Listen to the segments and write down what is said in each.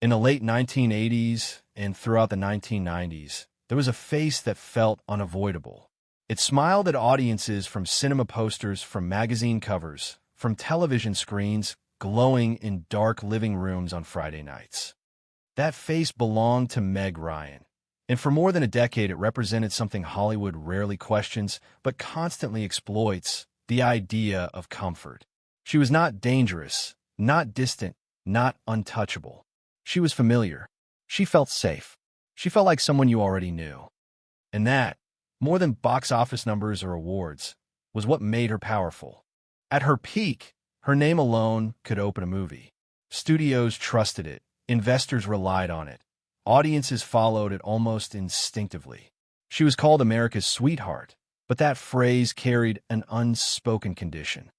In the late 1980s and throughout the 1990s, there was a face that felt unavoidable. It smiled at audiences from cinema posters, from magazine covers, from television screens, glowing in dark living rooms on Friday nights. That face belonged to Meg Ryan, and for more than a decade it represented something Hollywood rarely questions but constantly exploits: the idea of comfort. She was not dangerous, not distant, not untouchable. She was familiar. She felt safe. She felt like someone you already knew. And that, more than box office numbers or awards, was what made her powerful. At her peak, her name alone could open a movie. Studios trusted it. Investors relied on it. Audiences followed it almost instinctively. She was called America's sweetheart, but that phrase carried an unspoken condition.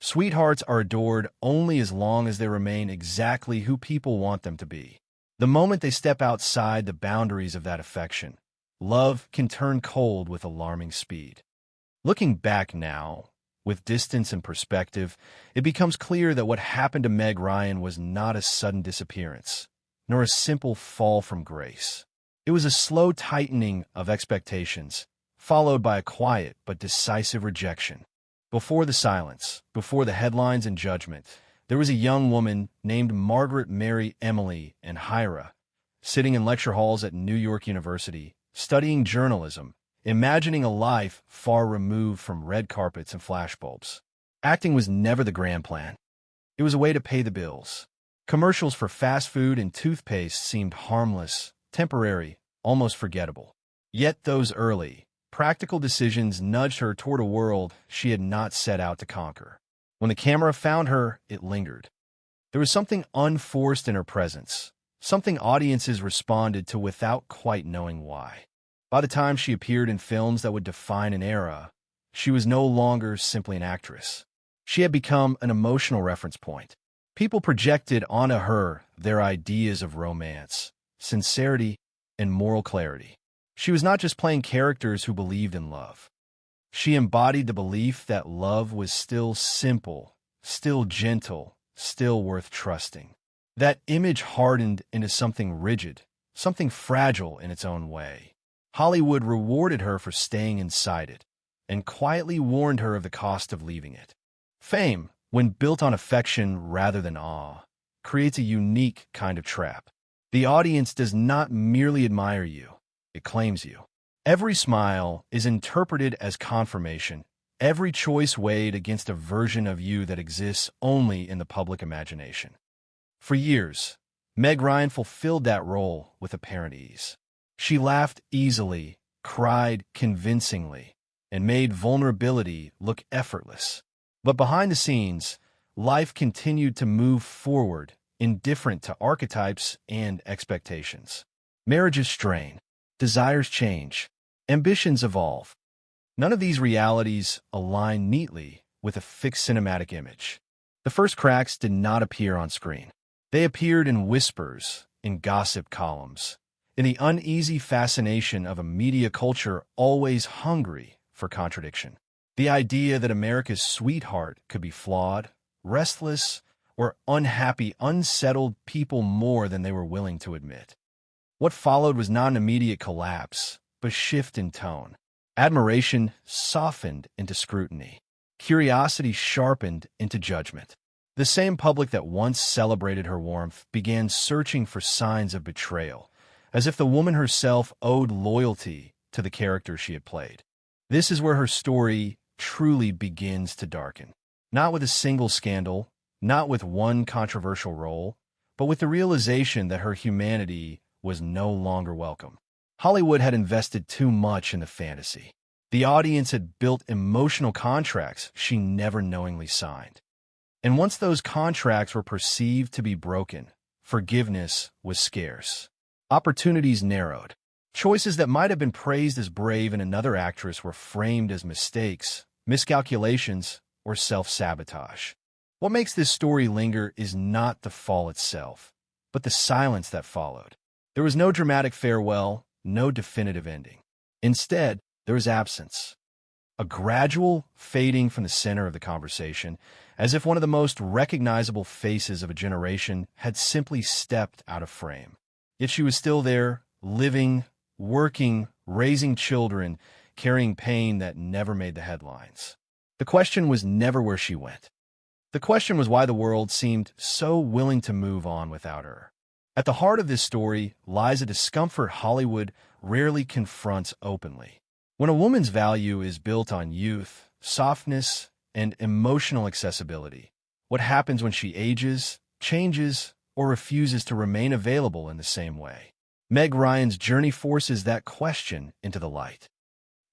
Sweethearts are adored only as long as they remain exactly who people want them to be. The moment they step outside the boundaries of that affection, love can turn cold with alarming speed. Looking back now, with distance and perspective, it becomes clear that what happened to Meg Ryan was not a sudden disappearance, nor a simple fall from grace. It was a slow tightening of expectations, followed by a quiet but decisive rejection. Before the silence, before the headlines and judgment, there was a young woman named Margaret Mary Emily and Hira, sitting in lecture halls at New York University, studying journalism, imagining a life far removed from red carpets and flashbulbs. Acting was never the grand plan. It was a way to pay the bills. Commercials for fast food and toothpaste seemed harmless, temporary, almost forgettable. Yet those early, practical decisions nudged her toward a world she had not set out to conquer. When the camera found her, it lingered. There was something unforced in her presence, something audiences responded to without quite knowing why. By the time she appeared in films that would define an era, she was no longer simply an actress. She had become an emotional reference point. People projected onto her their ideas of romance, sincerity, and moral clarity. She was not just playing characters who believed in love. She embodied the belief that love was still simple, still gentle, still worth trusting. That image hardened into something rigid, something fragile in its own way. Hollywood rewarded her for staying inside it, and quietly warned her of the cost of leaving it. Fame, when built on affection rather than awe, creates a unique kind of trap. The audience does not merely admire you, it claims you. Every smile is interpreted as confirmation, every choice weighed against a version of you that exists only in the public imagination. For years, Meg Ryan fulfilled that role with apparent ease. She laughed easily, cried convincingly, and made vulnerability look effortless. But behind the scenes, life continued to move forward, indifferent to archetypes and expectations. Marriages strain, desires change, ambitions evolve. None of these realities align neatly with a fixed cinematic image. The first cracks did not appear on screen. They appeared in whispers, in gossip columns, in the uneasy fascination of a media culture always hungry for contradiction. The idea that America's sweetheart could be flawed, restless, or unhappy unsettled people more than they were willing to admit. What followed was not an immediate collapse, but a shift in tone. Admiration softened into scrutiny. Curiosity sharpened into judgment. The same public that once celebrated her warmth began searching for signs of betrayal, as if the woman herself owed loyalty to the character she had played. This is where her story truly begins to darken. Not with a single scandal, not with one controversial role, but with the realization that her humanity was no longer welcome. Hollywood had invested too much in the fantasy. The audience had built emotional contracts she never knowingly signed. And once those contracts were perceived to be broken, forgiveness was scarce. Opportunities narrowed. Choices that might have been praised as brave in another actress were framed as mistakes, miscalculations, or self-sabotage. What makes this story linger is not the fall itself, but the silence that followed. There was no dramatic farewell, no definitive ending. Instead, there was absence. a gradual fading from the center of the conversation, as if one of the most recognizable faces of a generation had simply stepped out of frame. Yet she was still there, living, working, raising children, carrying pain that never made the headlines. The question was never where she went. The question was why the world seemed so willing to move on without her. At the heart of this story lies a discomfort Hollywood rarely confronts openly. When a woman's value is built on youth, softness, and emotional accessibility, what happens when she ages, changes, or refuses to remain available in the same way? Meg Ryan's journey forces that question into the light.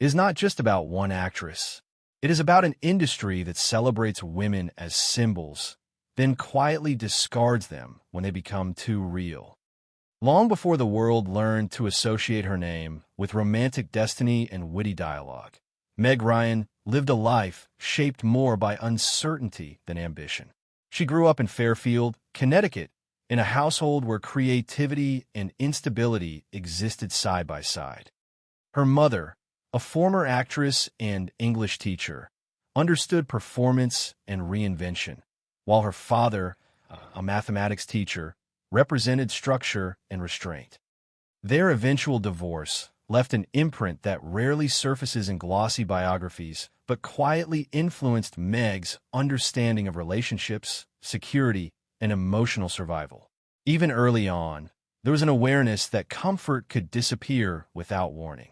It is not just about one actress. It is about an industry that celebrates women as symbols, then quietly discards them when they become too real. Long before the world learned to associate her name with romantic destiny and witty dialogue, Meg Ryan lived a life shaped more by uncertainty than ambition. She grew up in Fairfield, Connecticut, in a household where creativity and instability existed side by side. Her mother, a former actress and English teacher, understood performance and reinvention, while her father, a mathematics teacher, represented structure and restraint. Their eventual divorce left an imprint that rarely surfaces in glossy biographies, but quietly influenced Meg's understanding of relationships, security, and emotional survival. Even early on, there was an awareness that comfort could disappear without warning.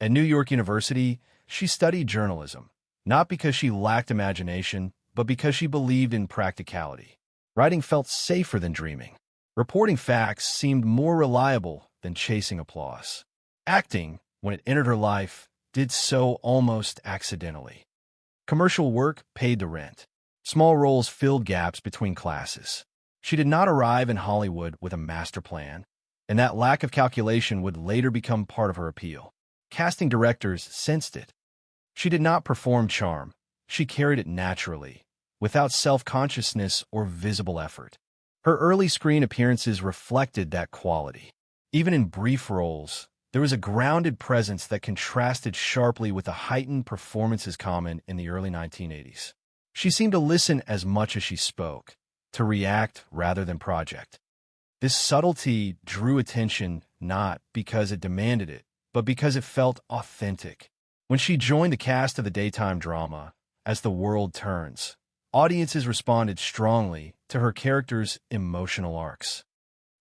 At New York University, she studied journalism, not because she lacked imagination, but because she believed in practicality. Writing felt safer than dreaming. Reporting facts seemed more reliable than chasing applause. Acting, when it entered her life, did so almost accidentally. Commercial work paid the rent. Small roles filled gaps between classes. She did not arrive in Hollywood with a master plan, and that lack of calculation would later become part of her appeal. Casting directors sensed it. She did not perform charm. She carried it naturally, without self-consciousness or visible effort. Her early screen appearances reflected that quality. Even in brief roles, there was a grounded presence that contrasted sharply with the heightened performances common in the early 1980s. She seemed to listen as much as she spoke, to react rather than project. This subtlety drew attention not because it demanded it, but because it felt authentic. When she joined the cast of the daytime drama, As the World Turns, audiences responded strongly to her character's emotional arcs.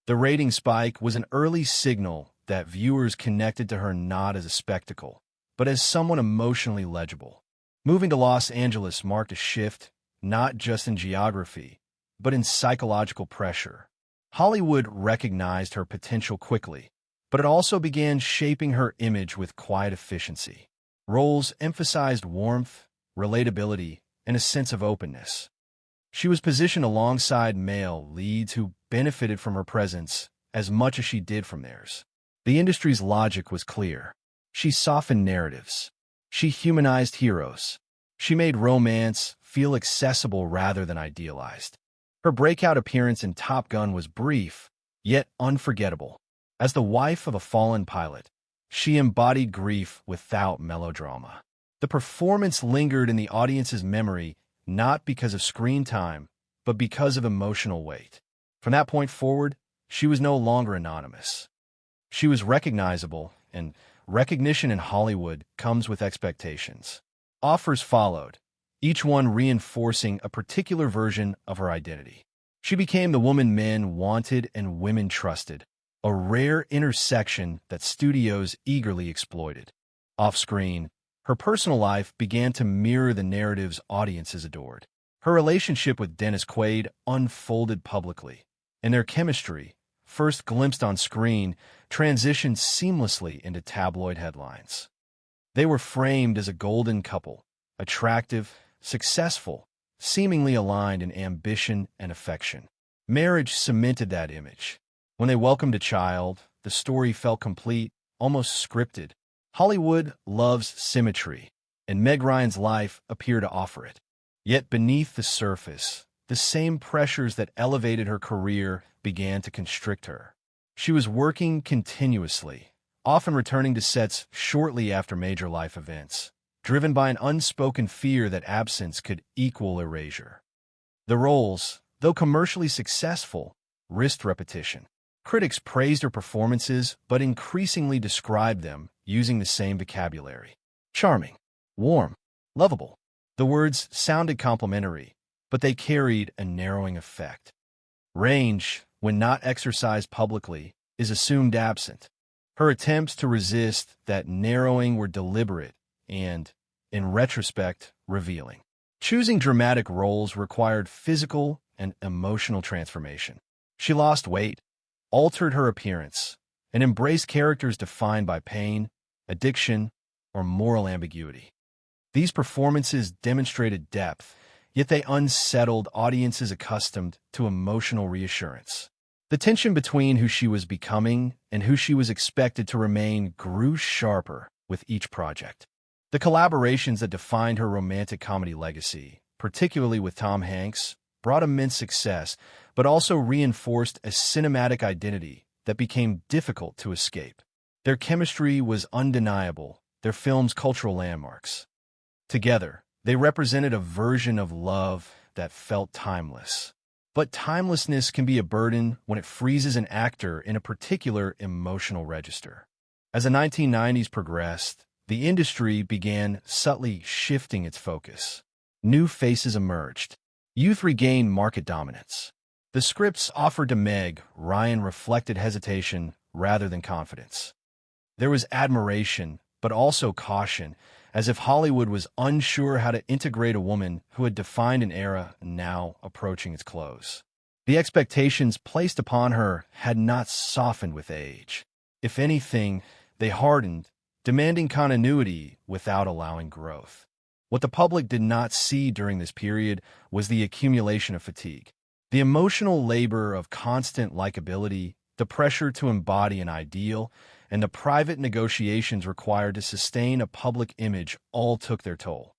The rating spike was an early signal that viewers connected to her not as a spectacle, but as someone emotionally legible. Moving to Los Angeles marked a shift, not just in geography, but in psychological pressure. Hollywood recognized her potential quickly, but it also began shaping her image with quiet efficiency. Roles emphasized warmth, relatability, and a sense of openness. She was positioned alongside male leads who benefited from her presence as much as she did from theirs. The industry's logic was clear. She softened narratives. She humanized heroes. She made romance feel accessible rather than idealized. Her breakout appearance in Top Gun was brief, yet unforgettable. As the wife of a fallen pilot, she embodied grief without melodrama. The performance lingered in the audience's memory not because of screen time, but because of emotional weight. From that point forward, she was no longer anonymous. She was recognizable, and recognition in Hollywood comes with expectations. Offers followed, each one reinforcing a particular version of her identity. She became the woman men wanted and women trusted, a rare intersection that studios eagerly exploited. Off-screen, her personal life began to mirror the narratives audiences adored. Her relationship with Dennis Quaid unfolded publicly, and their chemistry, first glimpsed on screen, transitioned seamlessly into tabloid headlines. They were framed as a golden couple, attractive, successful, seemingly aligned in ambition and affection. Marriage cemented that image. When they welcomed a child, the story felt complete, almost scripted. Hollywood loves symmetry, and Meg Ryan's life appeared to offer it. Yet beneath the surface, the same pressures that elevated her career began to constrict her. She was working continuously, often returning to sets shortly after major life events, driven by an unspoken fear that absence could equal erasure. The roles, though commercially successful, risked repetition. Critics praised her performances, but increasingly described them using the same vocabulary. Charming, warm, lovable. The words sounded complimentary, but they carried a narrowing effect. Range, when not exercised publicly, is assumed absent. Her attempts to resist that narrowing were deliberate and, in retrospect, revealing. Choosing dramatic roles required physical and emotional transformation. She lost weight, altered her appearance, and embraced characters defined by pain, addiction, or moral ambiguity. These performances demonstrated depth, yet they unsettled audiences accustomed to emotional reassurance. The tension between who she was becoming and who she was expected to remain grew sharper with each project. The collaborations that defined her romantic comedy legacy, particularly with Tom Hanks, brought immense success, but also reinforced a cinematic identity that became difficult to escape. Their chemistry was undeniable, their films cultural landmarks. Together, they represented a version of love that felt timeless. But timelessness can be a burden when it freezes an actor in a particular emotional register. As the 1990s progressed, the industry began subtly shifting its focus. New faces emerged. Youth regained market dominance. The scripts offered to Meg Ryan reflected hesitation rather than confidence. There was admiration, but also caution, as if Hollywood was unsure how to integrate a woman who had defined an era now approaching its close. The expectations placed upon her had not softened with age. If anything, they hardened, demanding continuity without allowing growth. What the public did not see during this period was the accumulation of fatigue. The emotional labor of constant likability, the pressure to embody an ideal, and the private negotiations required to sustain a public image all took their toll.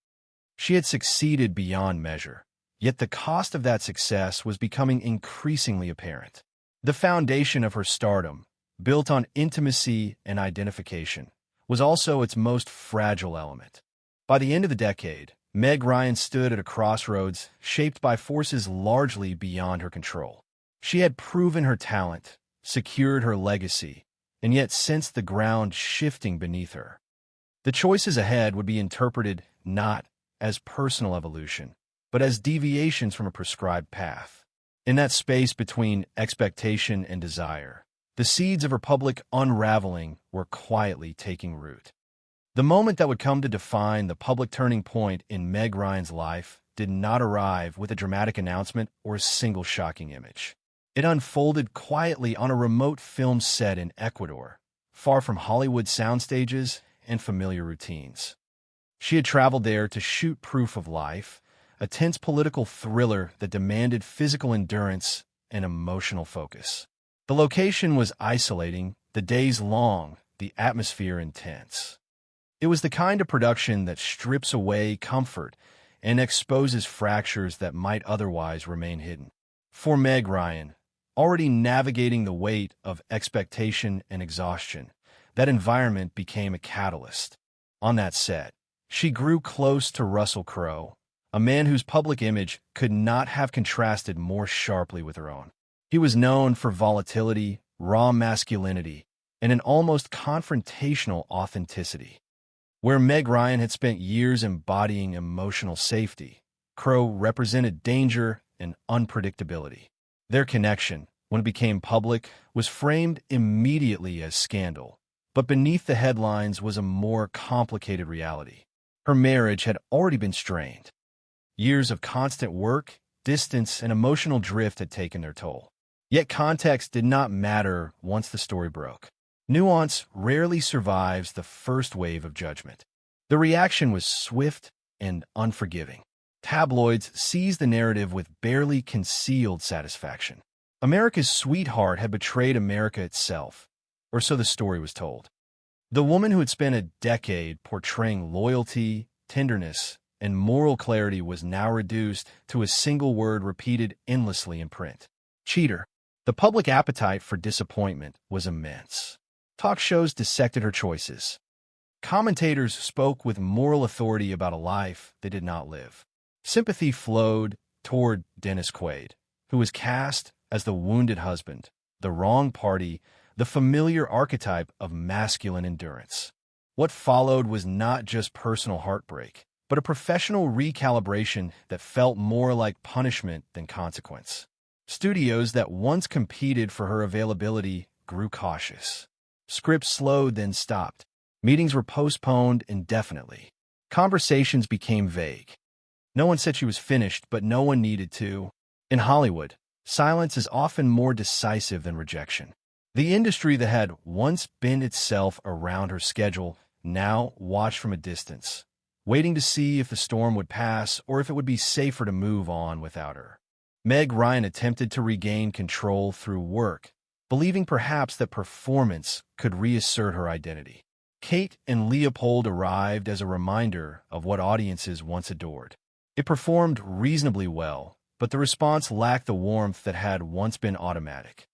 She had succeeded beyond measure, yet the cost of that success was becoming increasingly apparent. The foundation of her stardom, built on intimacy and identification, was also its most fragile element. By the end of the decade, Meg Ryan stood at a crossroads shaped by forces largely beyond her control. She had proven her talent, secured her legacy, and yet sensed the ground shifting beneath her. The choices ahead would be interpreted not as personal evolution, but as deviations from a prescribed path. In that space between expectation and desire, the seeds of her public unraveling were quietly taking root. The moment that would come to define the public turning point in Meg Ryan's life did not arrive with a dramatic announcement or a single shocking image. It unfolded quietly on a remote film set in Ecuador, far from Hollywood soundstages and familiar routines. She had traveled there to shoot Proof of Life, a tense political thriller that demanded physical endurance and emotional focus. The location was isolating, the days long, the atmosphere intense. It was the kind of production that strips away comfort and exposes fractures that might otherwise remain hidden. For Meg Ryan, already navigating the weight of expectation and exhaustion, that environment became a catalyst. On that set, she grew close to Russell Crowe, a man whose public image could not have contrasted more sharply with her own. He was known for volatility, raw masculinity, and an almost confrontational authenticity. Where Meg Ryan had spent years embodying emotional safety, Crowe represented danger and unpredictability. Their connection, when it became public, was framed immediately as scandal, but beneath the headlines was a more complicated reality. Her marriage had already been strained. Years of constant work, distance, and emotional drift had taken their toll. Yet context did not matter once the story broke. Nuance rarely survives the first wave of judgment. The reaction was swift and unforgiving. Tabloids seized the narrative with barely concealed satisfaction. America's sweetheart had betrayed America itself, or so the story was told. The woman who had spent a decade portraying loyalty, tenderness, and moral clarity was now reduced to a single word repeated endlessly in print: cheater. The public appetite for disappointment was immense. Talk shows dissected her choices. Commentators spoke with moral authority about a life they did not live. Sympathy flowed toward Dennis Quaid, who was cast as the wounded husband, the wrong party, the familiar archetype of masculine endurance. What followed was not just personal heartbreak, but a professional recalibration that felt more like punishment than consequence. Studios that once competed for her availability grew cautious. Scripts slowed, then stopped. Meetings were postponed indefinitely. Conversations became vague. No one said she was finished, but no one needed to. In Hollywood, silence is often more decisive than rejection. The industry that had once bent itself around her schedule now watched from a distance, waiting to see if the storm would pass or if it would be safer to move on without her. Meg Ryan attempted to regain control through work, believing perhaps that performance could reassert her identity. Kate and Leopold arrived as a reminder of what audiences once adored. It performed reasonably well, but the response lacked the warmth that had once been automatic.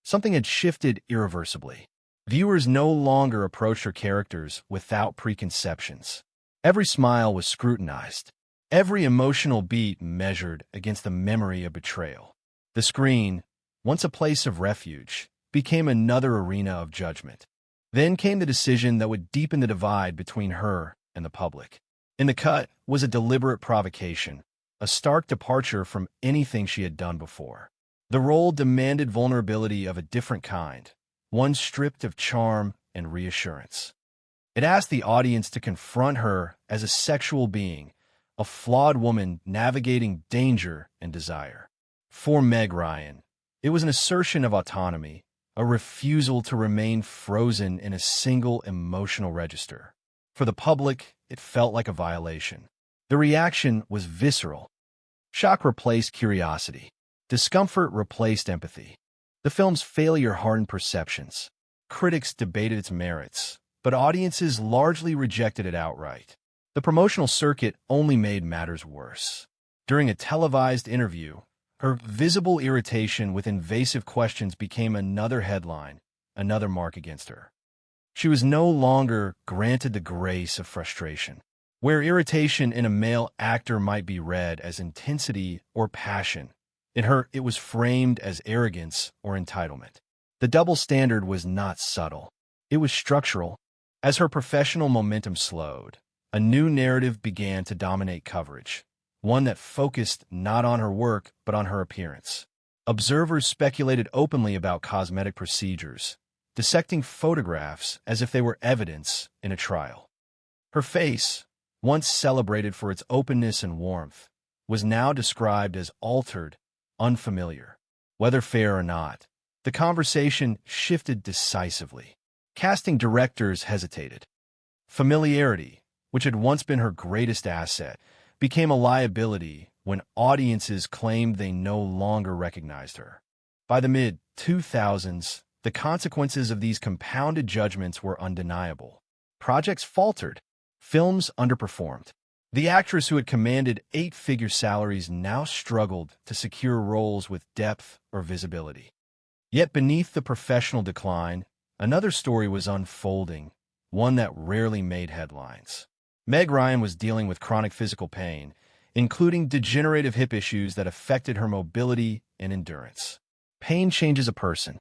Something had shifted irreversibly. Viewers no longer approached her characters without preconceptions. Every smile was scrutinized, every emotional beat measured against the memory of betrayal. The screen, once a place of refuge, became another arena of judgment. Then came the decision that would deepen the divide between her and the public. In the cut was a deliberate provocation, a stark departure from anything she had done before. The role demanded vulnerability of a different kind, one stripped of charm and reassurance. It asked the audience to confront her as a sexual being, a flawed woman navigating danger and desire. For Meg Ryan, it was an assertion of autonomy, a refusal to remain frozen in a single emotional register. For the public, it felt like a violation. The reaction was visceral. Shock replaced curiosity. Discomfort replaced empathy. The film's failure hardened perceptions. Critics debated its merits, but audiences largely rejected it outright. The promotional circuit only made matters worse. During a televised interview, her visible irritation with invasive questions became another headline, another mark against her. She was no longer granted the grace of frustration. Where irritation in a male actor might be read as intensity or passion, in her it was framed as arrogance or entitlement. The double standard was not subtle. It was structural. As her professional momentum slowed, a new narrative began to dominate coverage, one that focused not on her work but on her appearance. Observers speculated openly about cosmetic procedures, dissecting photographs as if they were evidence in a trial. Her face, once celebrated for its openness and warmth, was now described as altered, unfamiliar. Whether fair or not, the conversation shifted decisively. Casting directors hesitated. Familiarity, which had once been her greatest asset, became a liability when audiences claimed they no longer recognized her. By the mid-2000s, the consequences of these compounded judgments were undeniable. Projects faltered. Films underperformed. The actress who had commanded eight-figure salaries now struggled to secure roles with depth or visibility. Yet beneath the professional decline, another story was unfolding, one that rarely made headlines. Meg Ryan was dealing with chronic physical pain, including degenerative hip issues that affected her mobility and endurance. Pain changes a person.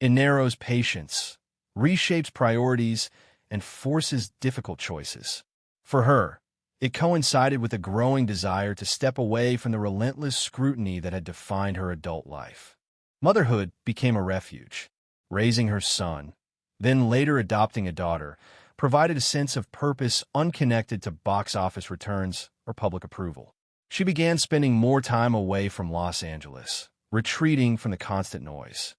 It narrows patience, reshapes priorities, and forces difficult choices. For her, it coincided with a growing desire to step away from the relentless scrutiny that had defined her adult life. Motherhood became a refuge. Raising her son, then later adopting a daughter, provided a sense of purpose unconnected to box office returns or public approval. She began spending more time away from Los Angeles, retreating from the constant noise.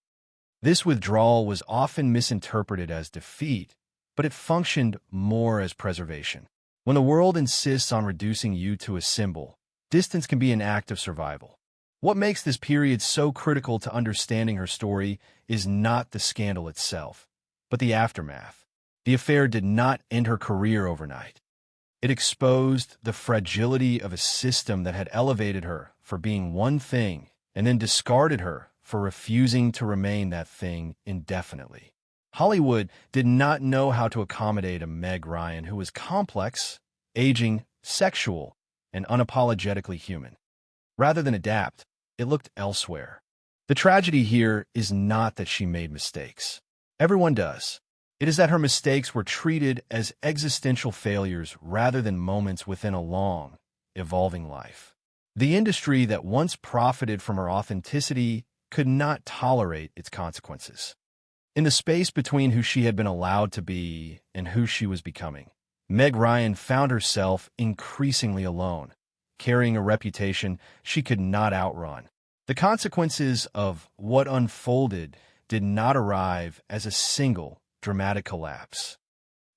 This withdrawal was often misinterpreted as defeat, but it functioned more as preservation. When the world insists on reducing you to a symbol, distance can be an act of survival. What makes this period so critical to understanding her story is not the scandal itself, but the aftermath. The affair did not end her career overnight. It exposed the fragility of a system that had elevated her for being one thing and then discarded her for refusing to remain that thing indefinitely. Hollywood did not know how to accommodate a Meg Ryan who was complex, aging, sexual, and unapologetically human. Rather than adapt, it looked elsewhere. The tragedy here is not that she made mistakes. Everyone does. It is that her mistakes were treated as existential failures rather than moments within a long, evolving life. The industry that once profited from her authenticity could not tolerate its consequences. In the space between who she had been allowed to be and who she was becoming, Meg Ryan found herself increasingly alone, carrying a reputation she could not outrun. The consequences of what unfolded did not arrive as a single dramatic collapse.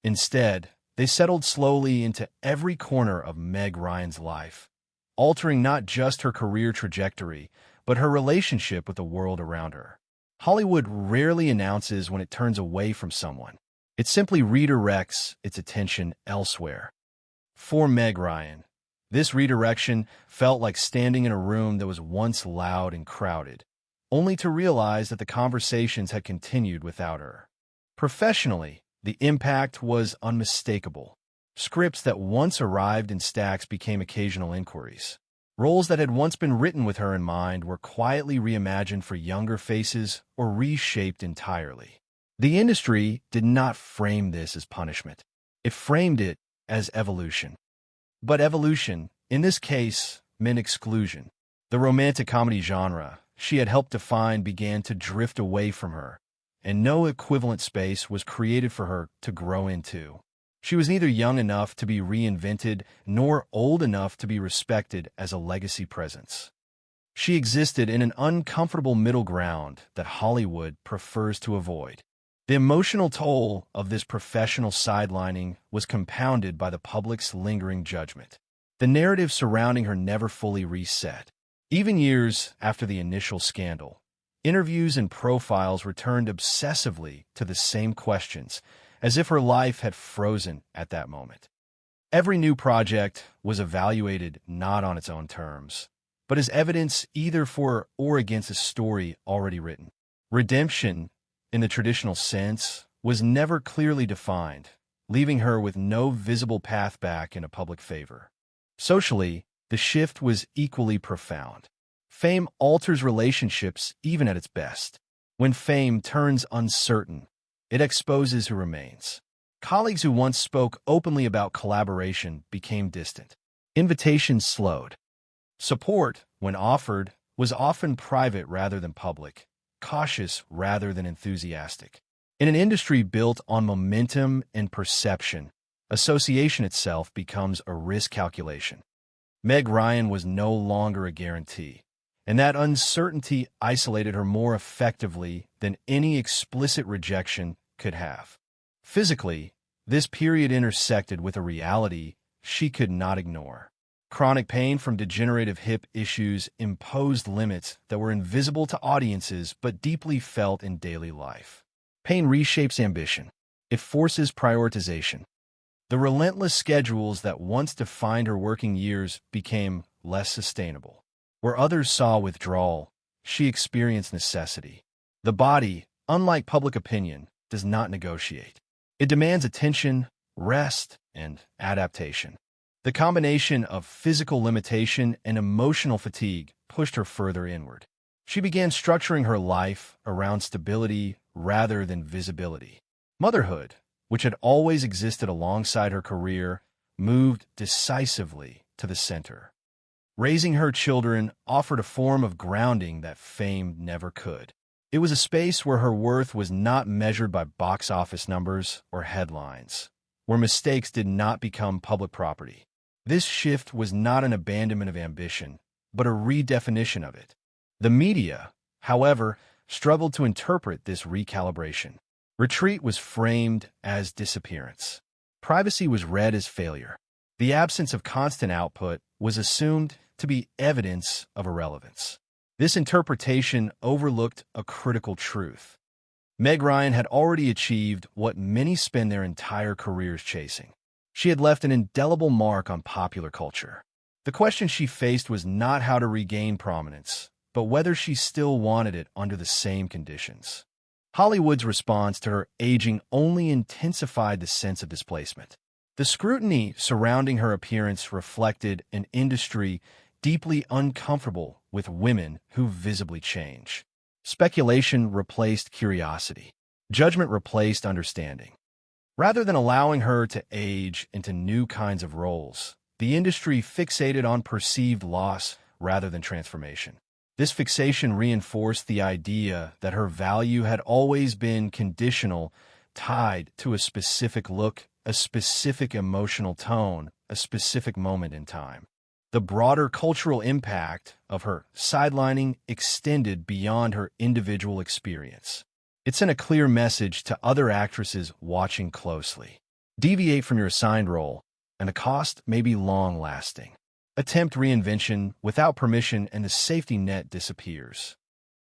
Instead, they settled slowly into every corner of Meg Ryan's life, altering not just her career trajectory, but her relationship with the world around her. Hollywood rarely announces when it turns away from someone. It simply redirects its attention elsewhere. For Meg Ryan, this redirection felt like standing in a room that was once loud and crowded, only to realize that the conversations had continued without her. Professionally, the impact was unmistakable. Scripts that once arrived in stacks became occasional inquiries. Roles that had once been written with her in mind were quietly reimagined for younger faces or reshaped entirely. The industry did not frame this as punishment. It framed it as evolution. But evolution, in this case, meant exclusion. The romantic comedy genre she had helped define began to drift away from her, and no equivalent space was created for her to grow into. She was neither young enough to be reinvented nor old enough to be respected as a legacy presence. She existed in an uncomfortable middle ground that Hollywood prefers to avoid. The emotional toll of this professional sidelining was compounded by the public's lingering judgment. The narrative surrounding her never fully reset. Even years after the initial scandal, interviews and profiles returned obsessively to the same questions, as if her life had frozen at that moment. Every new project was evaluated not on its own terms, but as evidence either for or against a story already written. Redemption, in the traditional sense, was never clearly defined, leaving her with no visible path back in a public favor. Socially, the shift was equally profound. Fame alters relationships even at its best. When fame turns uncertain, it exposes who remains. Colleagues who once spoke openly about collaboration became distant. Invitations slowed. Support, when offered, was often private rather than public, cautious rather than enthusiastic. In an industry built on momentum and perception, association itself becomes a risk calculation. Meg Ryan was no longer a guarantee, and that uncertainty isolated her more effectively than any explicit rejection could have. Physically, this period intersected with a reality she could not ignore. Chronic pain from degenerative hip issues imposed limits that were invisible to audiences but deeply felt in daily life. Pain reshapes ambition. It forces prioritization. The relentless schedules that once defined her working years became less sustainable. Where others saw withdrawal, she experienced necessity. The body, unlike public opinion, does not negotiate. It demands attention, rest, and adaptation. The combination of physical limitation and emotional fatigue pushed her further inward. She began structuring her life around stability rather than visibility. Motherhood, which had always existed alongside her career, moved decisively to the center. Raising her children offered a form of grounding that fame never could. It was a space where her worth was not measured by box office numbers or headlines, where mistakes did not become public property. This shift was not an abandonment of ambition, but a redefinition of it. The media, however, struggled to interpret this recalibration. Retreat was framed as disappearance. Privacy was read as failure. The absence of constant output was assumed to be evidence of irrelevance. This interpretation overlooked a critical truth. Meg Ryan had already achieved what many spend their entire careers chasing. She had left an indelible mark on popular culture. The question she faced was not how to regain prominence, but whether she still wanted it under the same conditions. Hollywood's response to her aging only intensified the sense of displacement. The scrutiny surrounding her appearance reflected an industry deeply uncomfortable with women who visibly change. Speculation replaced curiosity. Judgment replaced understanding. Rather than allowing her to age into new kinds of roles, the industry fixated on perceived loss rather than transformation. This fixation reinforced the idea that her value had always been conditional, tied to a specific look, a specific emotional tone, a specific moment in time. The broader cultural impact of her sidelining extended beyond her individual experience. It sent a clear message to other actresses watching closely. Deviate from your assigned role, and the cost may be long-lasting. Attempt reinvention without permission and the safety net disappears.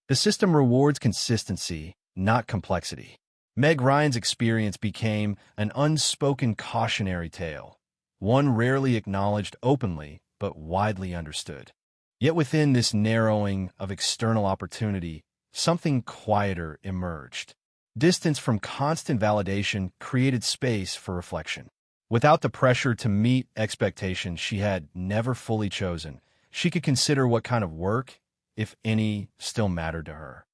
The system rewards consistency, not complexity. Meg Ryan's experience became an unspoken cautionary tale, one rarely acknowledged openly but widely understood. Yet within this narrowing of external opportunity, something quieter emerged. Distance from constant validation created space for reflection. Without the pressure to meet expectations she had never fully chosen, she could consider what kind of work, if any, still mattered to her.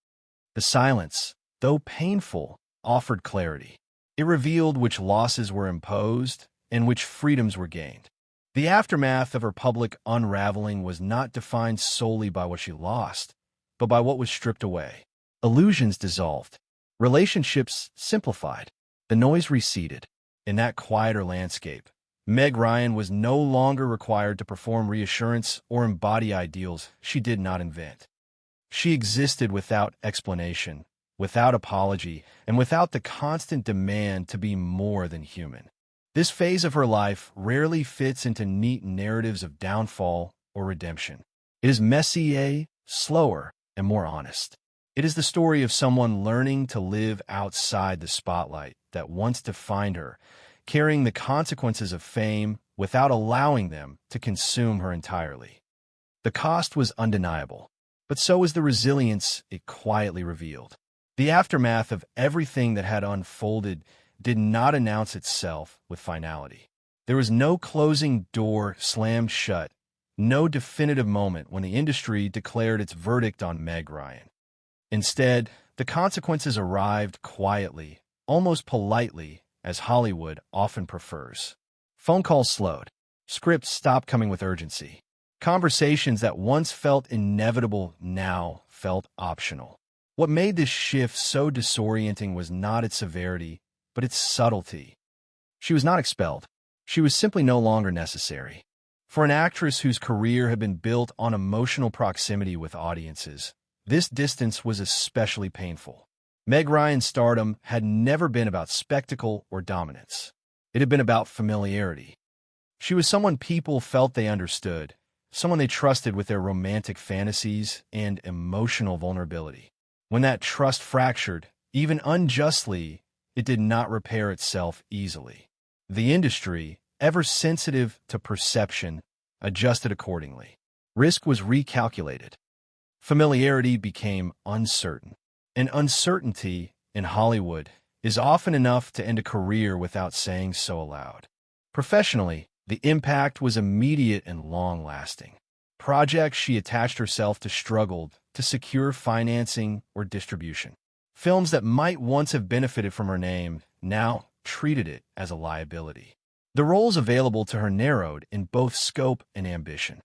The silence, though painful, offered clarity. It revealed which losses were imposed and which freedoms were gained. The aftermath of her public unraveling was not defined solely by what she lost, but by what was stripped away. Illusions dissolved. Relationships simplified. The noise receded. In that quieter landscape, Meg Ryan was no longer required to perform reassurance or embody ideals she did not invent. She existed without explanation, without apology, and without the constant demand to be more than human. This phase of her life rarely fits into neat narratives of downfall or redemption. It is messier, slower, and more honest. It is the story of someone learning to live outside the spotlight that once defined her, carrying the consequences of fame without allowing them to consume her entirely. The cost was undeniable, but so was the resilience it quietly revealed. The aftermath of everything that had unfolded did not announce itself with finality. There was no closing door slammed shut, no definitive moment when the industry declared its verdict on Meg Ryan. Instead, the consequences arrived quietly, almost politely, as Hollywood often prefers. Phone calls slowed. Scripts stopped coming with urgency. Conversations that once felt inevitable now felt optional. What made this shift so disorienting was not its severity, but its subtlety. She was not expelled. She was simply no longer necessary. For an actress whose career had been built on emotional proximity with audiences, this distance was especially painful. Meg Ryan's stardom had never been about spectacle or dominance. It had been about familiarity. She was someone people felt they understood, someone they trusted with their romantic fantasies and emotional vulnerability. When that trust fractured, even unjustly, it did not repair itself easily. The industry, ever sensitive to perception, adjusted accordingly. Risk was recalculated. Familiarity became uncertain. And uncertainty, in Hollywood, is often enough to end a career without saying so aloud. Professionally, the impact was immediate and long-lasting. Projects she attached herself to struggled to secure financing or distribution. Films that might once have benefited from her name now treated it as a liability. The roles available to her narrowed in both scope and ambition.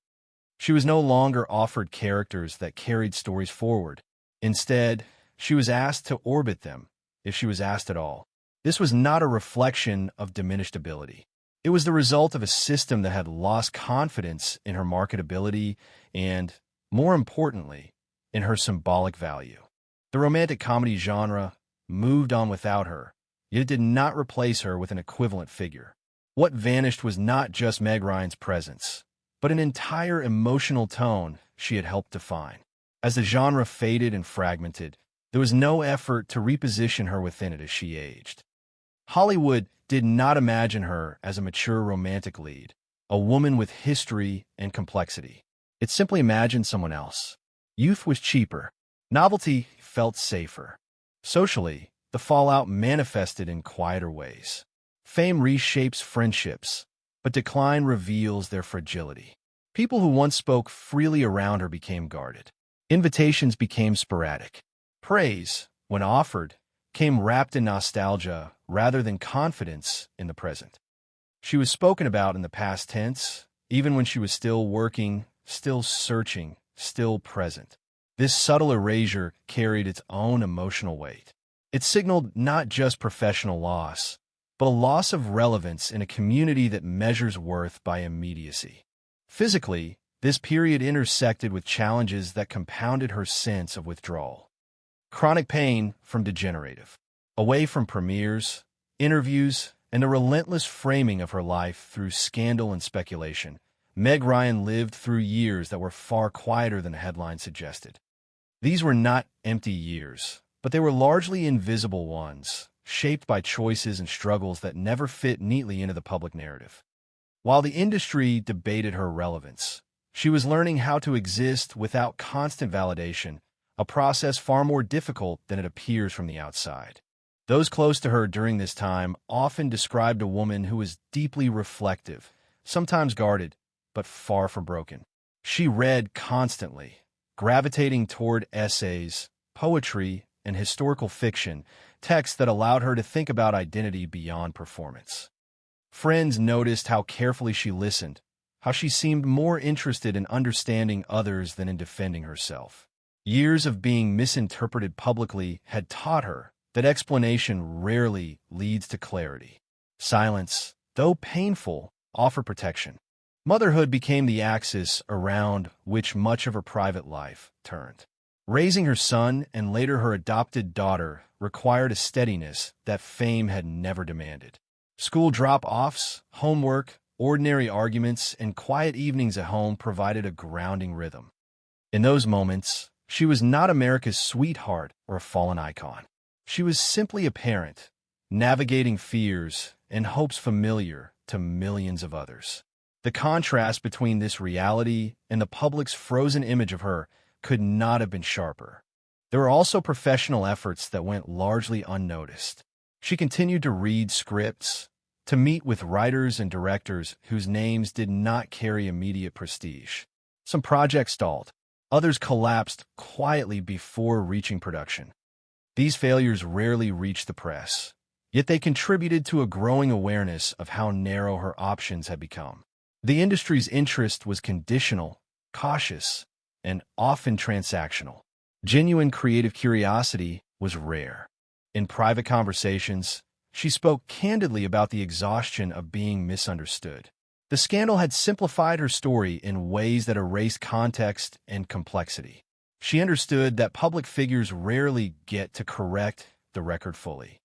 She was no longer offered characters that carried stories forward. Instead, she was asked to orbit them, if she was asked at all. This was not a reflection of diminished ability. It was the result of a system that had lost confidence in her marketability and, more importantly, in her symbolic value. The romantic comedy genre moved on without her, yet it did not replace her with an equivalent figure. What vanished was not just Meg Ryan's presence, but an entire emotional tone she had helped define. As the genre faded and fragmented, there was no effort to reposition her within it as she aged. Hollywood did not imagine her as a mature romantic lead, a woman with history and complexity. It simply imagined someone else. Youth was cheaper. Novelty felt safer. Socially, the fallout manifested in quieter ways. Fame reshapes friendships, but decline reveals their fragility. People who once spoke freely around her became guarded. Invitations became sporadic. Praise, when offered, came wrapped in nostalgia rather than confidence in the present. She was spoken about in the past tense, even when she was still working, still searching, still present. This subtle erasure carried its own emotional weight. It signaled not just professional loss, but a loss of relevance in a community that measures worth by immediacy. Physically, this period intersected with challenges that compounded her sense of withdrawal. Chronic pain from degenerative. Away from premieres, interviews, and a relentless framing of her life through scandal and speculation, Meg Ryan lived through years that were far quieter than the headline suggested. These were not empty years, but they were largely invisible ones, shaped by choices and struggles that never fit neatly into the public narrative. While the industry debated her relevance, she was learning how to exist without constant validation, a process far more difficult than it appears from the outside. Those close to her during this time often described a woman who was deeply reflective, sometimes guarded, but far from broken. She read constantly, gravitating toward essays, poetry, and historical fiction, texts that allowed her to think about identity beyond performance. Friends noticed how carefully she listened, how she seemed more interested in understanding others than in defending herself. Years of being misinterpreted publicly had taught her that explanation rarely leads to clarity. Silence, though painful, offered protection. Motherhood became the axis around which much of her private life turned. Raising her son and later her adopted daughter required a steadiness that fame had never demanded. School drop-offs, homework, ordinary arguments, and quiet evenings at home provided a grounding rhythm. In those moments, she was not America's sweetheart or a fallen icon. She was simply a parent, navigating fears and hopes familiar to millions of others. The contrast between this reality and the public's frozen image of her could not have been sharper. There were also professional efforts that went largely unnoticed. She continued to read scripts, to meet with writers and directors whose names did not carry immediate prestige. Some projects stalled. Others collapsed quietly before reaching production. These failures rarely reached the press, yet they contributed to a growing awareness of how narrow her options had become. The industry's interest was conditional, cautious, and often transactional. Genuine creative curiosity was rare. In private conversations, she spoke candidly about the exhaustion of being misunderstood. The scandal had simplified her story in ways that erased context and complexity. She understood that public figures rarely get to correct the record fully.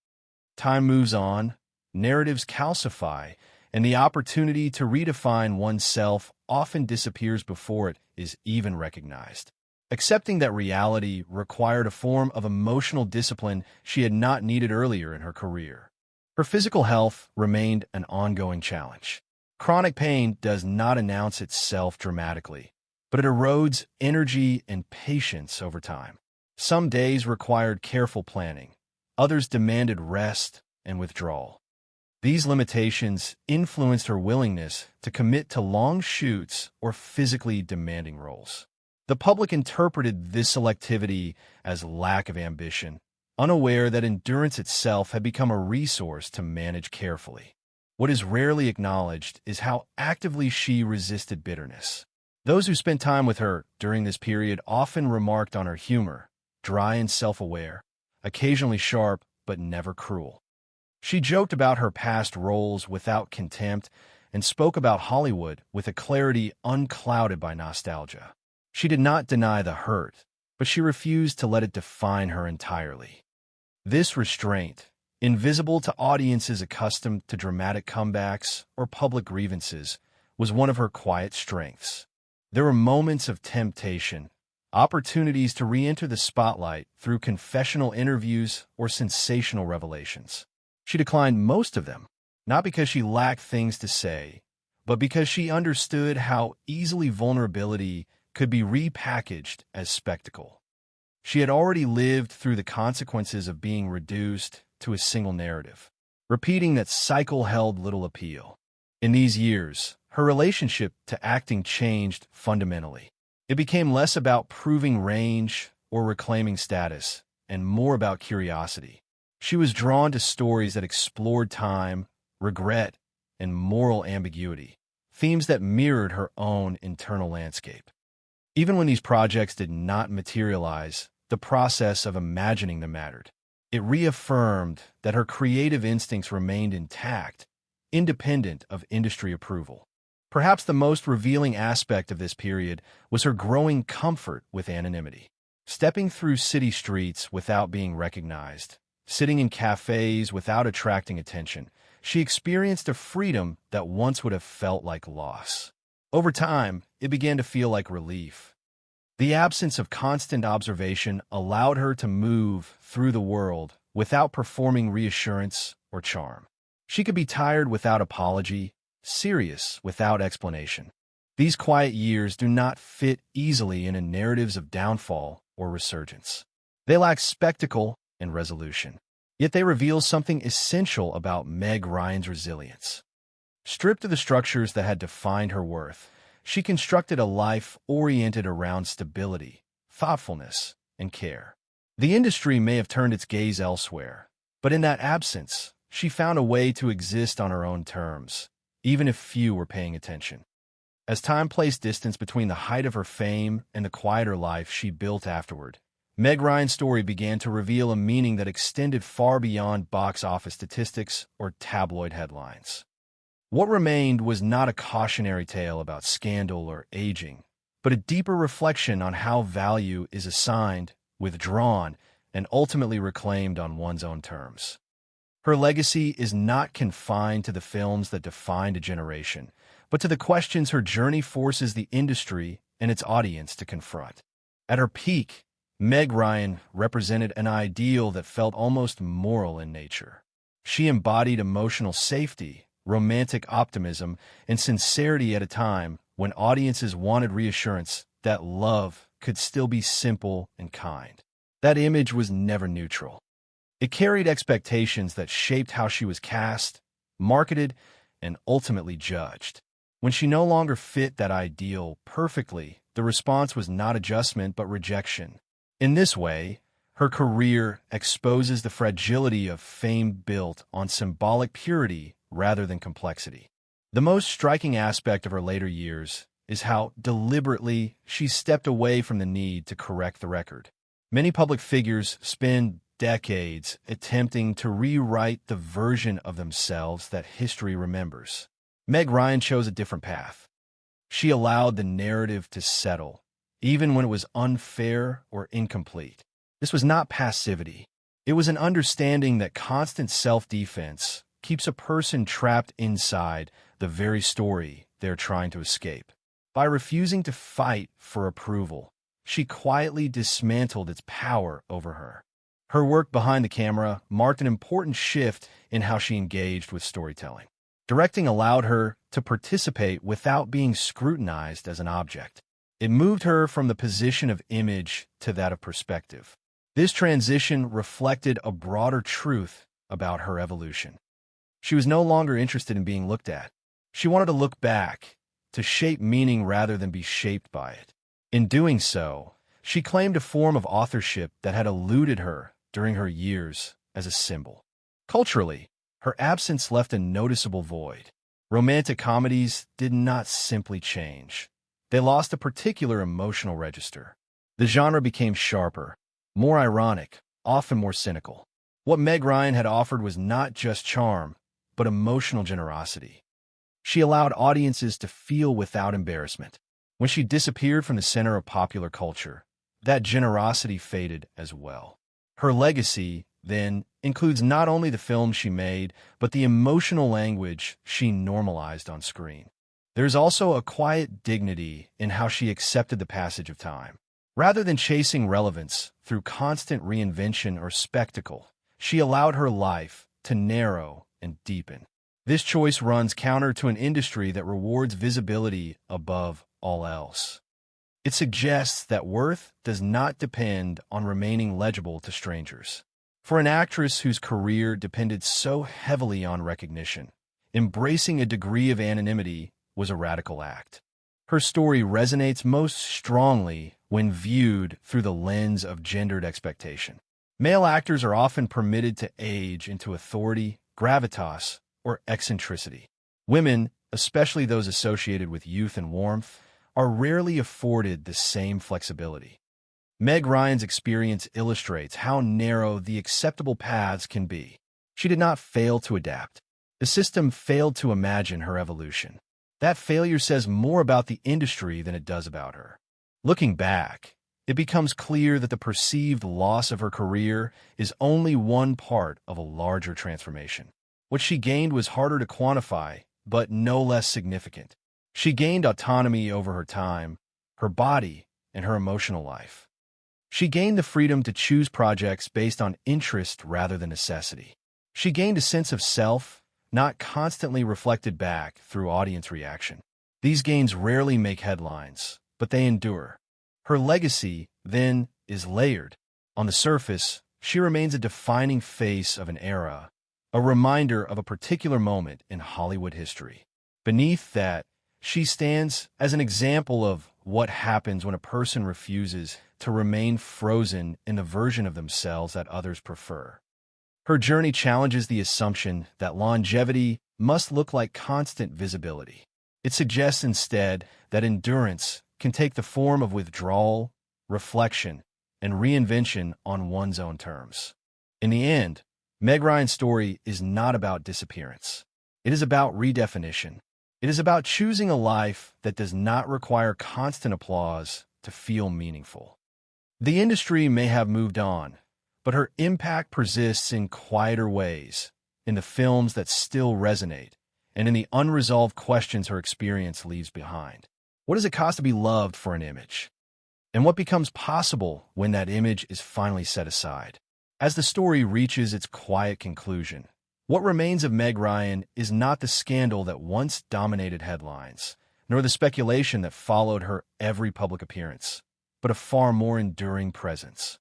Time moves on, narratives calcify, and the opportunity to redefine oneself often disappears before it is even recognized. Accepting that reality required a form of emotional discipline she had not needed earlier in her career. Her physical health remained an ongoing challenge. Chronic pain does not announce itself dramatically, but it erodes energy and patience over time. Some days required careful planning, others demanded rest and withdrawal. These limitations influenced her willingness to commit to long shoots or physically demanding roles. The public interpreted this selectivity as lack of ambition, unaware that endurance itself had become a resource to manage carefully. What is rarely acknowledged is how actively she resisted bitterness. Those who spent time with her during this period often remarked on her humor, dry and self-aware, occasionally sharp but never cruel. She joked about her past roles without contempt and spoke about Hollywood with a clarity unclouded by nostalgia. She did not deny the hurt, but she refused to let it define her entirely. This restraint, invisible to audiences accustomed to dramatic comebacks or public grievances, was one of her quiet strengths. There were moments of temptation, opportunities to re-enter the spotlight through confessional interviews or sensational revelations. She declined most of them, not because she lacked things to say, but because she understood how easily vulnerability could be repackaged as spectacle. She had already lived through the consequences of being reduced to a single narrative. Repeating that cycle held little appeal. In these years, her relationship to acting changed fundamentally. It became less about proving range or reclaiming status, and more about curiosity. She was drawn to stories that explored time, regret, and moral ambiguity, themes that mirrored her own internal landscape. Even when these projects did not materialize, the process of imagining them mattered. It reaffirmed that her creative instincts remained intact, independent of industry approval. Perhaps the most revealing aspect of this period was her growing comfort with anonymity. Stepping through city streets without being recognized, sitting in cafes without attracting attention, she experienced a freedom that once would have felt like loss. Over time, it began to feel like relief. The absence of constant observation allowed her to move through the world without performing reassurance or charm. She could be tired without apology, serious without explanation. These quiet years do not fit easily into narratives of downfall or resurgence. They lack spectacle and resolution. Yet they reveal something essential about Meg Ryan's resilience. Stripped of the structures that had defined her worth, she constructed a life oriented around stability, thoughtfulness, and care. The industry may have turned its gaze elsewhere, but in that absence, she found a way to exist on her own terms, even if few were paying attention. As time placed distance between the height of her fame and the quieter life she built afterward, Meg Ryan's story began to reveal a meaning that extended far beyond box office statistics or tabloid headlines. What remained was not a cautionary tale about scandal or aging, but a deeper reflection on how value is assigned, withdrawn, and ultimately reclaimed on one's own terms. Her legacy is not confined to the films that defined a generation, but to the questions her journey forces the industry and its audience to confront. At her peak, Meg Ryan represented an ideal that felt almost moral in nature. She embodied emotional safety, romantic optimism, and sincerity at a time when audiences wanted reassurance that love could still be simple and kind. That image was never neutral. It carried expectations that shaped how she was cast, marketed, and ultimately judged. When she no longer fit that ideal perfectly, the response was not adjustment but rejection. In this way, her career exposes the fragility of fame built on symbolic purity rather than complexity. The most striking aspect of her later years is how deliberately she stepped away from the need to correct the record. Many public figures spend decades attempting to rewrite the version of themselves that history remembers. Meg Ryan chose a different path. She allowed the narrative to settle, even when it was unfair or incomplete. This was not passivity. It was an understanding that constant self-defense keeps a person trapped inside the very story they're trying to escape. By refusing to fight for approval, she quietly dismantled its power over her. Her work behind the camera marked an important shift in how she engaged with storytelling. Directing allowed her to participate without being scrutinized as an object. It moved her from the position of image to that of perspective. This transition reflected a broader truth about her evolution. She was no longer interested in being looked at. She wanted to look back, to shape meaning rather than be shaped by it. In doing so, she claimed a form of authorship that had eluded her during her years as a symbol. Culturally, her absence left a noticeable void. Romantic comedies did not simply change. They lost a particular emotional register. The genre became sharper, more ironic, often more cynical. What Meg Ryan had offered was not just charm, but emotional generosity. She allowed audiences to feel without embarrassment. When she disappeared from the center of popular culture, that generosity faded as well. Her legacy, then, includes not only the films she made, but the emotional language she normalized on screen. There's also a quiet dignity in how she accepted the passage of time. Rather than chasing relevance through constant reinvention or spectacle, she allowed her life to narrow and deepen. This choice runs counter to an industry that rewards visibility above all else. It suggests that worth does not depend on remaining legible to strangers. For an actress whose career depended so heavily on recognition, embracing a degree of anonymity was a radical act. Her story resonates most strongly when viewed through the lens of gendered expectation. Male actors are often permitted to age into authority, gravitas, or eccentricity. Women, especially those associated with youth and warmth, are rarely afforded the same flexibility. Meg Ryan's experience illustrates how narrow the acceptable paths can be. She did not fail to adapt. The system failed to imagine her evolution. That failure says more about the industry than it does about her. Looking back, it becomes clear that the perceived loss of her career is only one part of a larger transformation. What she gained was harder to quantify, but no less significant. She gained autonomy over her time, her body, and her emotional life. She gained the freedom to choose projects based on interest rather than necessity. She gained a sense of self, not constantly reflected back through audience reaction. These gains rarely make headlines, but they endure. Her legacy, then, is layered. On the surface, she remains a defining face of an era, a reminder of a particular moment in Hollywood history. Beneath that, she stands as an example of what happens when a person refuses to remain frozen in the version of themselves that others prefer. Her journey challenges the assumption that longevity must look like constant visibility. It suggests instead that endurance can take the form of withdrawal, reflection, and reinvention on one's own terms. In the end, Meg Ryan's story is not about disappearance. It is about redefinition. It is about choosing a life that does not require constant applause to feel meaningful. The industry may have moved on, but her impact persists in quieter ways, in the films that still resonate, and in the unresolved questions her experience leaves behind. What does it cost to be loved for an image? And what becomes possible when that image is finally set aside? As the story reaches its quiet conclusion, what remains of Meg Ryan is not the scandal that once dominated headlines, nor the speculation that followed her every public appearance, but a far more enduring presence.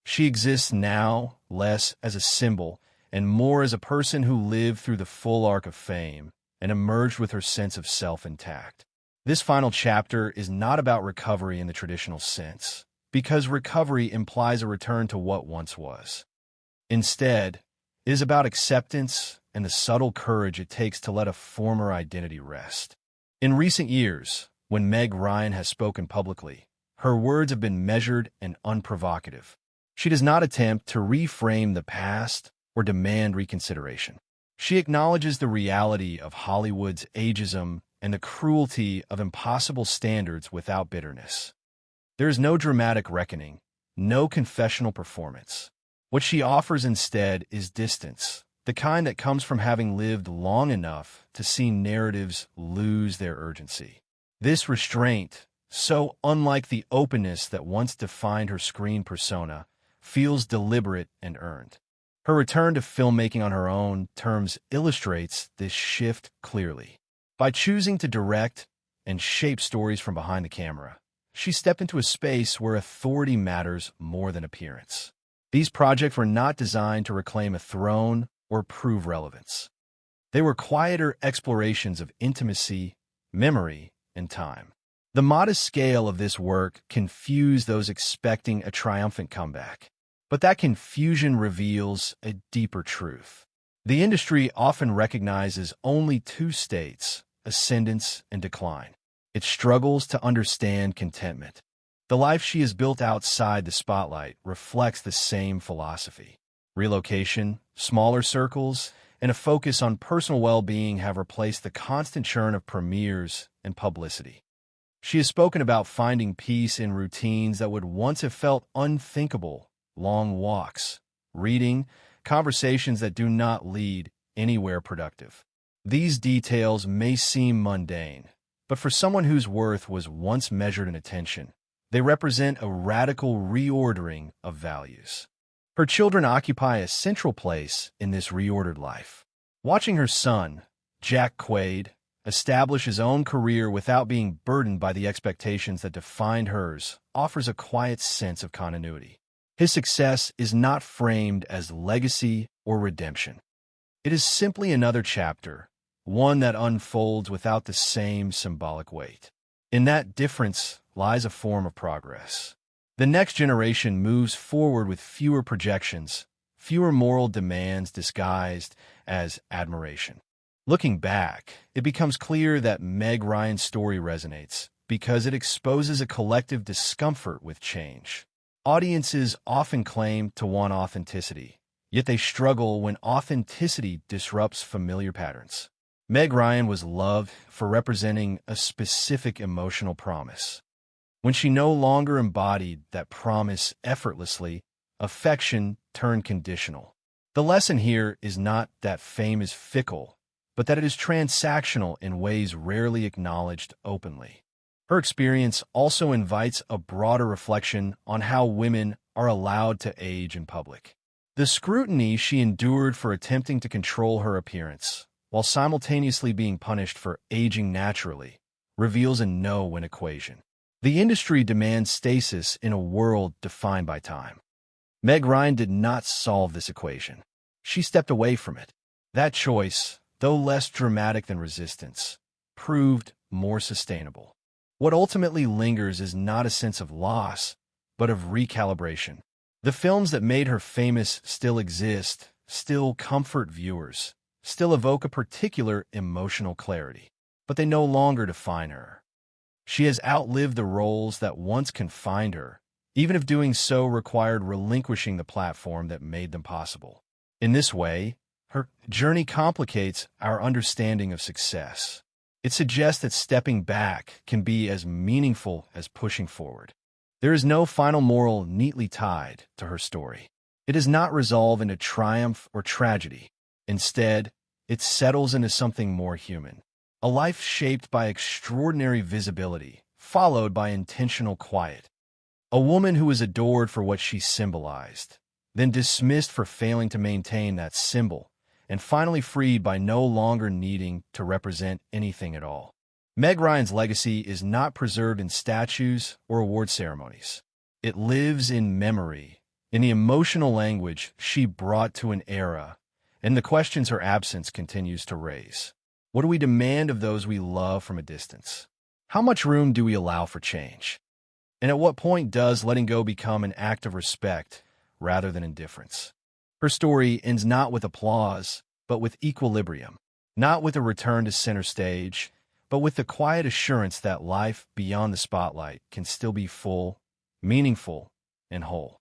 She exists now less as a symbol and more as a person who lived through the full arc of fame and emerged with her sense of self intact. This final chapter is not about recovery in the traditional sense, because recovery implies a return to what once was. Instead, it is about acceptance and the subtle courage it takes to let a former identity rest. In recent years, when Meg Ryan has spoken publicly, her words have been measured and unprovocative. She does not attempt to reframe the past or demand reconsideration. She acknowledges the reality of Hollywood's ageism and the cruelty of impossible standards without bitterness. There is no dramatic reckoning, no confessional performance. What she offers instead is distance, the kind that comes from having lived long enough to see narratives lose their urgency. This restraint, so unlike the openness that once defined her screen persona, feels deliberate and earned. Her return to filmmaking on her own terms illustrates this shift clearly. By choosing to direct and shape stories from behind the camera, she stepped into a space where authority matters more than appearance. These projects were not designed to reclaim a throne or prove relevance. They were quieter explorations of intimacy, memory, and time. The modest scale of this work confused those expecting a triumphant comeback. But that confusion reveals a deeper truth. The industry often recognizes only two states, ascendance and decline. It struggles to understand contentment. The life she has built outside the spotlight reflects the same philosophy. Relocation, smaller circles, and a focus on personal well-being have replaced the constant churn of premieres and publicity. She has spoken about finding peace in routines that would once have felt unthinkable: long walks, reading, conversations that do not lead anywhere productive. These details may seem mundane, but for someone whose worth was once measured in attention, they represent a radical reordering of values. Her children occupy a central place in this reordered life. Watching her son, Jack Quaid, establish his own career without being burdened by the expectations that defined hers, offers a quiet sense of continuity. His success is not framed as legacy or redemption. It is simply another chapter, one that unfolds without the same symbolic weight. In that difference lies a form of progress. The next generation moves forward with fewer projections, fewer moral demands disguised as admiration. Looking back, it becomes clear that Meg Ryan's story resonates because it exposes a collective discomfort with change. Audiences often claim to want authenticity, yet they struggle when authenticity disrupts familiar patterns. Meg Ryan was loved for representing a specific emotional promise. When she no longer embodied that promise effortlessly, affection turned conditional. The lesson here is not that fame is fickle, but that it is transactional in ways rarely acknowledged openly. Her experience also invites a broader reflection on how women are allowed to age in public. The scrutiny she endured for attempting to control her appearance, while simultaneously being punished for aging naturally, reveals a no-win equation. The industry demands stasis in a world defined by time. Meg Ryan did not solve this equation. She stepped away from it. That choice, though less dramatic than resistance, proved more sustainable. What ultimately lingers is not a sense of loss, but of recalibration. The films that made her famous still exist, still comfort viewers, still evoke a particular emotional clarity, but they no longer define her. She has outlived the roles that once confined her, even if doing so required relinquishing the platform that made them possible. In this way, her journey complicates our understanding of success. It suggests that stepping back can be as meaningful as pushing forward. There is no final moral neatly tied to her story. It does not resolve into triumph or tragedy. Instead, it settles into something more human. A life shaped by extraordinary visibility, followed by intentional quiet. A woman who is adored for what she symbolized, then dismissed for failing to maintain that symbol, and finally freed by no longer needing to represent anything at all. Meg Ryan's legacy is not preserved in statues or award ceremonies. It lives in memory, in the emotional language she brought to an era, and the questions her absence continues to raise. What do we demand of those we love from a distance? How much room do we allow for change? And at what point does letting go become an act of respect rather than indifference? Her story ends not with applause, but with equilibrium, not with a return to center stage, but with the quiet assurance that life beyond the spotlight can still be full, meaningful, and whole.